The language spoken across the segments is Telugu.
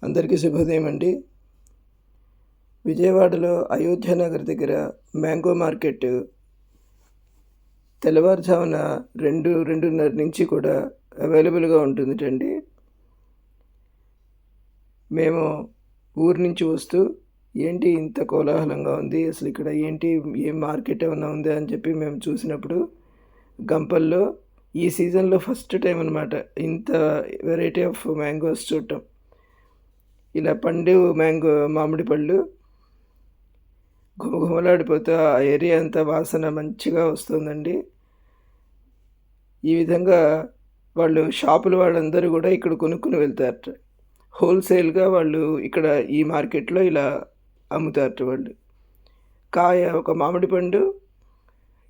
అందరికీ శుభోదయం అండి. విజయవాడలో అయోధ్య నగర్ దగ్గర మ్యాంగో మార్కెట్ తెల్లవారుజామున 2-2:30 నుంచి కూడా అవైలబుల్గా ఉంటుందండి. మేము ఊరు నుంచి వస్తూ ఏంటి ఇంత కోలాహలంగా ఉంది, అసలు ఇక్కడ ఏంటి, ఏం మార్కెట్ ఏమన్నా ఉందా అని చెప్పి మేము చూసినప్పుడు గంపల్లో ఈ సీజన్లో ఫస్ట్ టైం అనమాట ఇంత వెరైటీ ఆఫ్ మ్యాంగోస్ చూడటం. ఇలా పండు మామిడి పళ్ళు ఘుమఘుమలాడిపోతూ ఆ ఏరియా అంతా వాసన మంచిగా వస్తుందండి. ఈ విధంగా షాపుల వాళ్ళందరూ కూడా ఇక్కడ కొనుక్కుని వెళ్తారట. హోల్సేల్గా వాళ్ళు ఇక్కడ ఈ మార్కెట్లో ఇలా అమ్ముతారట. వాళ్ళు ఒక మామిడి పండు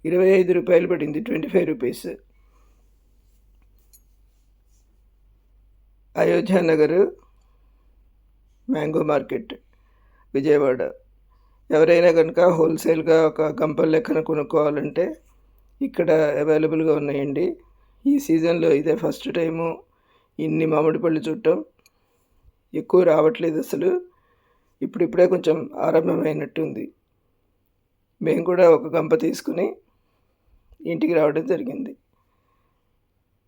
25 రూపాయలు పడింది, 25 rupees. Ayodhya Nagar mango market Vijayawada. ఎవరైనా కనుక హోల్సేల్గా ఒక గంపల లెక్కన కొనుక్కోవాలంటే ఇక్కడ అవైలబుల్గా ఉన్నాయండి. ఈ సీజన్లో ఇదే ఫస్ట్ టైము ఇన్ని మామిడి పళ్ళు చూడటం. ఎక్కువ రావట్లేదు అసలు, ఇప్పుడిప్పుడే కొంచెం ఆరంభమైనట్టుంది. మేము కూడా ఒక గంప తీసుకుని ఇంటికి రావడం జరిగింది.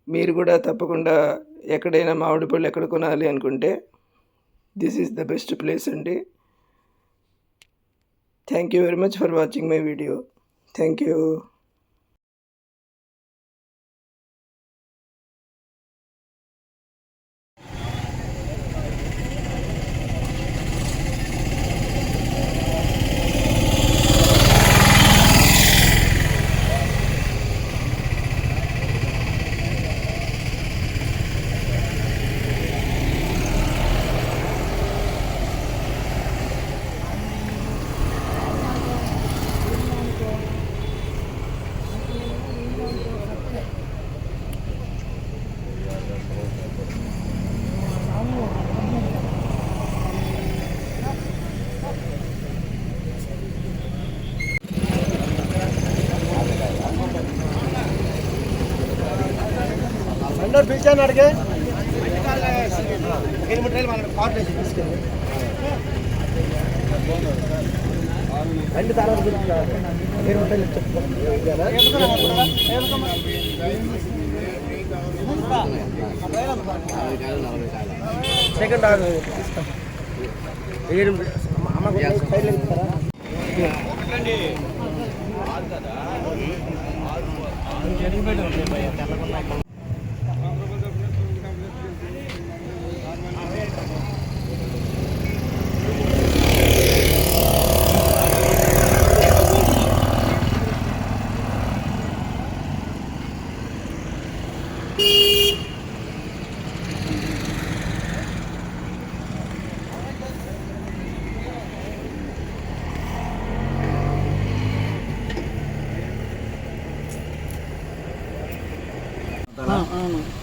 మీరు కూడా తప్పకుండా ఎక్కడైనా మామిడి పళ్ళు ఎక్కడ కొనాలి అనుకుంటే this is the best place అండి. Thank you very much for watching my video. Thank you. పిలిచాను అడిగే రెండు తర్వాత సెకండ్ అమ్మ సైడ్లో ఇస్తారా?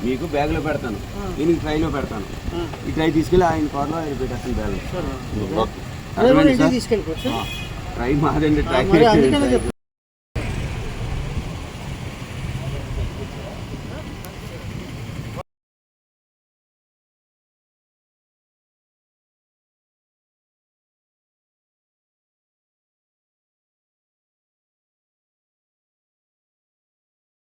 మీకు బ్యాగ్లో పెడతాను, దీనికి ట్రైలో పెడతాను. ఈ ట్రై తీసుకెళ్ళి ఆయన కార్లో ఆయన పెట్టేస్తాను బ్యాగ్. Try మాదండి, try